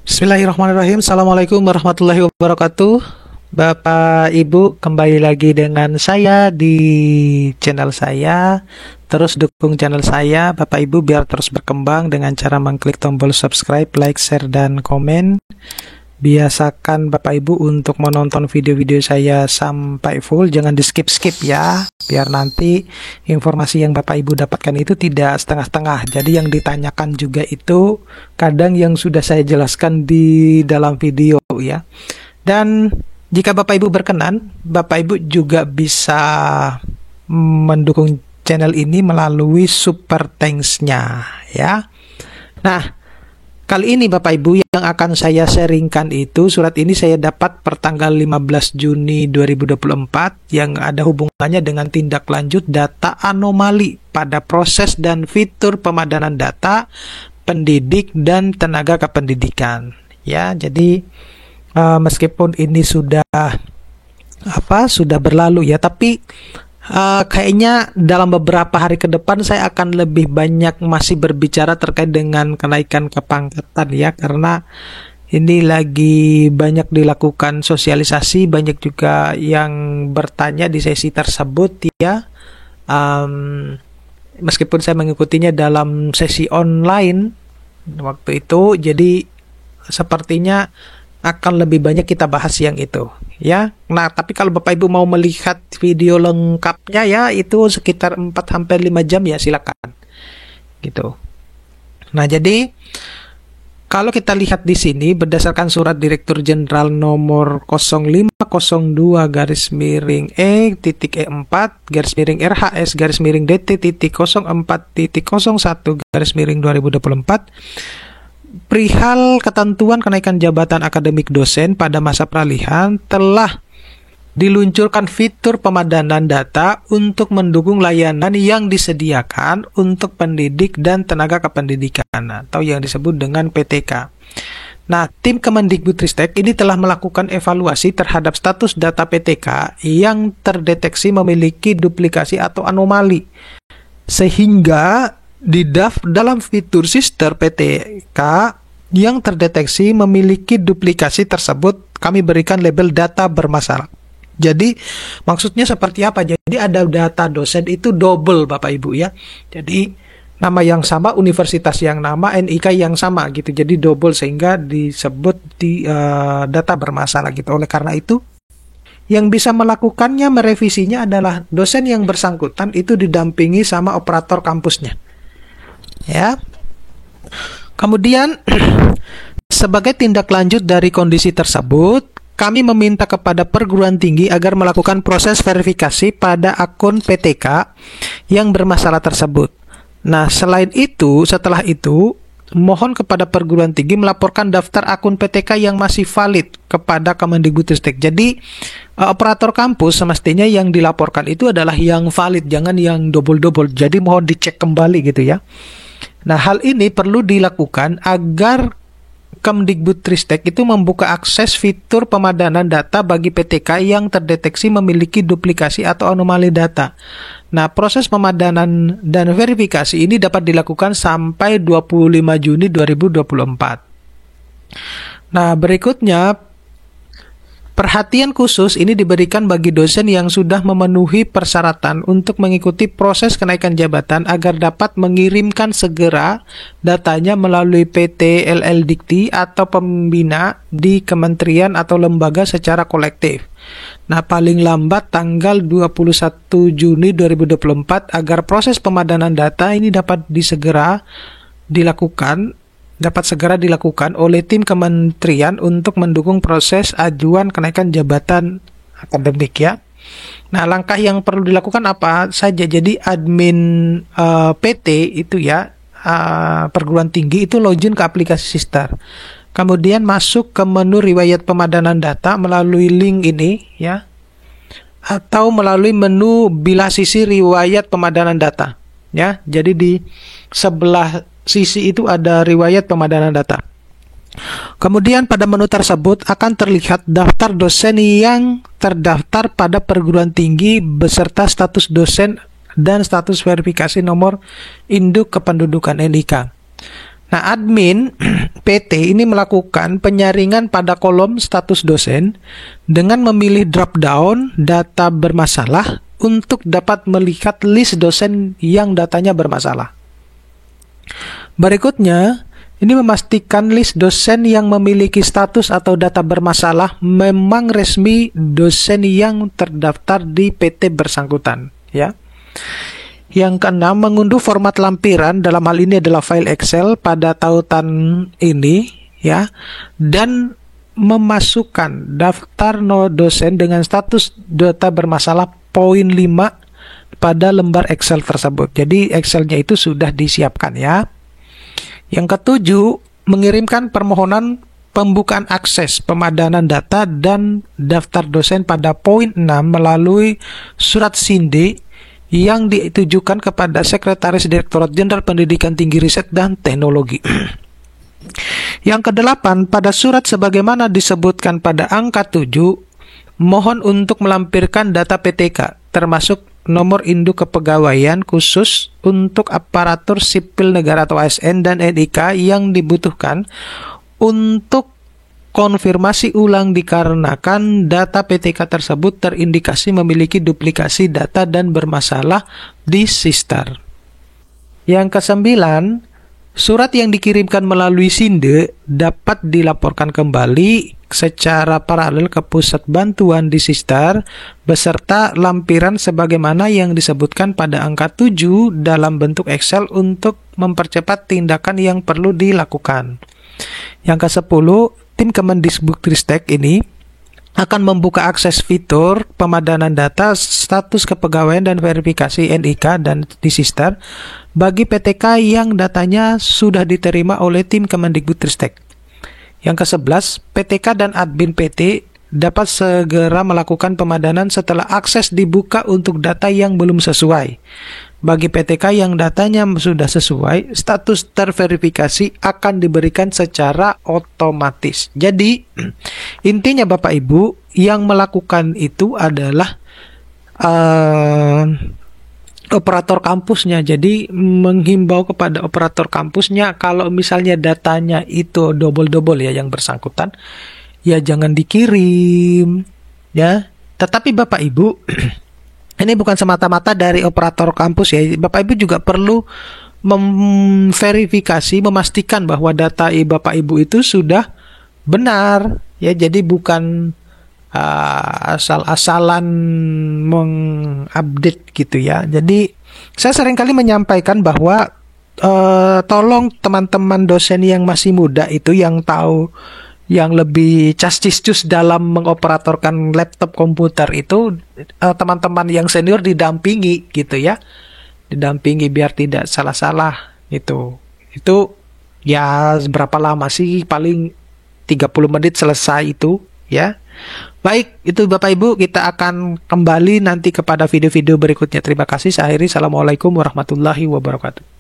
Bismillahirrahmanirrahim. Assalamualaikum warahmatullahi wabarakatuh. Bapak Ibu, kembali lagi dengan saya di channel saya. Terus dukung channel saya, Bapak Ibu, biar terus berkembang dengan cara mengklik tombol subscribe, like, share, dan komen. Biasakan Bapak Ibu untuk menonton video-video saya sampai full, jangan di skip-skip ya, biar nanti informasi yang Bapak Ibu dapatkan itu tidak setengah-setengah. Jadi yang ditanyakan juga itu kadang yang sudah saya jelaskan di dalam video ya. Dan jika Bapak Ibu berkenan, Bapak Ibu juga bisa mendukung channel ini melalui super thanks-nya ya. Nah, kali ini Bapak Ibu yang akan saya sharingkan itu surat ini saya dapat pertanggal 15 Juni 2024 yang ada hubungannya dengan tindak lanjut data anomali pada proses dan fitur pemadanan data pendidik dan tenaga kependidikan. Ya, jadi meskipun ini sudah berlalu ya, tapi kayaknya dalam beberapa hari ke depan saya akan lebih banyak masih berbicara terkait dengan kenaikan kepangkatan ya, karena ini lagi banyak dilakukan sosialisasi, banyak juga yang bertanya di sesi tersebut ya. Meskipun saya mengikutinya dalam sesi online waktu itu, jadi sepertinya akan lebih banyak kita bahas yang itu ya. Nah, tapi kalau Bapak Ibu mau melihat video lengkapnya ya, itu sekitar 4-5 jam ya, silakan gitu. Nah, jadi kalau kita lihat di sini berdasarkan surat Direktur Jenderal nomor 05-02-RHS-DT.04-DT.04.01/2024 perihal ketentuan kenaikan jabatan akademik dosen pada masa peralihan telah diluncurkan fitur pemadanan data untuk mendukung layanan yang disediakan untuk pendidik dan tenaga kependidikan atau yang disebut dengan PTK. Nah, tim Kemendikbudristek ini telah melakukan evaluasi terhadap status data PTK yang terdeteksi memiliki duplikasi atau anomali, sehingga dalam fitur sister PTK yang terdeteksi memiliki duplikasi tersebut kami berikan label data bermasalah. Jadi maksudnya seperti apa? Jadi ada data dosen itu double Bapak Ibu ya. Jadi nama yang sama, universitas yang nama, NIK yang sama gitu. Jadi double sehingga disebut di data bermasalah gitu. Oleh karena itu yang bisa melakukannya, merevisinya adalah dosen yang bersangkutan itu didampingi sama operator kampusnya. Ya. Kemudian sebagai tindak lanjut dari kondisi tersebut, kami meminta kepada perguruan tinggi agar melakukan proses verifikasi pada akun PTK yang bermasalah tersebut. Nah, setelah itu, mohon kepada perguruan tinggi melaporkan daftar akun PTK yang masih valid kepada Kemendikbudristek. Jadi, operator kampus semestinya yang dilaporkan itu adalah yang valid, jangan yang double-double. Jadi, mohon dicek kembali gitu ya. Nah, hal ini perlu dilakukan agar Kemdikbudristek itu membuka akses fitur pemadanan data bagi PTK yang terdeteksi memiliki duplikasi atau anomali data. Nah, proses pemadanan dan verifikasi ini dapat dilakukan sampai 25 Juni 2024. Nah, berikutnya, perhatian khusus ini diberikan bagi dosen yang sudah memenuhi persyaratan untuk mengikuti proses kenaikan jabatan agar dapat mengirimkan segera datanya melalui PT LL Dikti atau pembina di kementerian atau lembaga secara kolektif. Nah, paling lambat tanggal 21 Juni 2024 agar proses pemadanan data ini dapat segera dilakukan oleh tim kementerian untuk mendukung proses ajuan kenaikan jabatan akademik ya. Nah, langkah yang perlu dilakukan apa saja? Jadi admin PT itu ya, perguruan tinggi itu login ke aplikasi Sister. Kemudian masuk ke menu riwayat pemadanan data melalui link ini ya, atau melalui menu bilah sisi riwayat pemadanan data ya. Jadi di sebelah sisi itu ada riwayat pemadanan data. Kemudian pada menu tersebut akan terlihat daftar dosen yang terdaftar pada perguruan tinggi beserta status dosen dan status verifikasi nomor induk kependudukan NIK. Nah, admin PT ini melakukan penyaringan pada kolom status dosen dengan memilih drop down data bermasalah untuk dapat melihat list dosen yang datanya bermasalah. Berikutnya, ini memastikan list dosen yang memiliki status atau data bermasalah memang resmi dosen yang terdaftar di PT bersangkutan, ya. Yang keenam, mengunduh format lampiran, dalam hal ini adalah file Excel pada tautan ini, ya, dan memasukkan daftar dosen dengan status data bermasalah poin 5 pada lembar Excel tersebut. Jadi Excelnya itu sudah disiapkan, ya. Yang ketujuh, mengirimkan permohonan pembukaan akses pemadanan data dan daftar dosen pada poin 6 melalui surat SINDE yang ditujukan kepada Sekretaris Direktorat Jenderal Pendidikan Tinggi Riset dan Teknologi. Yang kedelapan, pada surat sebagaimana disebutkan pada angka 7, mohon untuk melampirkan data PTK, termasuk nomor induk kepegawaian khusus untuk aparatur sipil negara atau ASN dan NIK yang dibutuhkan untuk konfirmasi ulang dikarenakan data PTK tersebut terindikasi memiliki duplikasi data dan bermasalah di Sistar. Yang kesembilan, surat yang dikirimkan melalui SINDE dapat dilaporkan kembali secara paralel ke pusat bantuan di Sistar beserta lampiran sebagaimana yang disebutkan pada angka 7 dalam bentuk Excel untuk mempercepat tindakan yang perlu dilakukan. Yang ke-10, tim Kemendikbudristek ini akan membuka akses fitur pemadanan data status kepegawaian dan verifikasi NIK dan di Sistar bagi PTK yang datanya sudah diterima oleh tim Kemendikbudristek. Yang ke-11, PTK dan admin PT dapat segera melakukan pemadanan setelah akses dibuka untuk data yang belum sesuai. Bagi PTK yang datanya sudah sesuai, status terverifikasi akan diberikan secara otomatis. Jadi, intinya Bapak Ibu, yang melakukan itu adalah operator kampusnya. Jadi, menghimbau kepada operator kampusnya, kalau misalnya datanya itu double-double ya yang bersangkutan, ya jangan dikirim, ya. Tetapi Bapak Ibu, ini bukan semata-mata dari operator kampus ya. Bapak Ibu juga perlu memverifikasi, memastikan bahwa data Bapak Ibu itu sudah benar ya. Jadi bukan asal-asalan mengupdate gitu ya. Jadi saya seringkali menyampaikan bahwa tolong teman-teman dosen yang masih muda itu yang tahu, yang lebih castis-cus dalam mengoperatorkan laptop komputer itu, teman-teman yang senior didampingi gitu ya, didampingi biar tidak salah-salah gitu. Itu ya berapa lama sih, paling 30 menit selesai itu ya. Baik, itu Bapak Ibu, kita akan kembali nanti kepada video-video berikutnya. Terima kasih, saya akhiri. Assalamualaikum warahmatullahi wabarakatuh.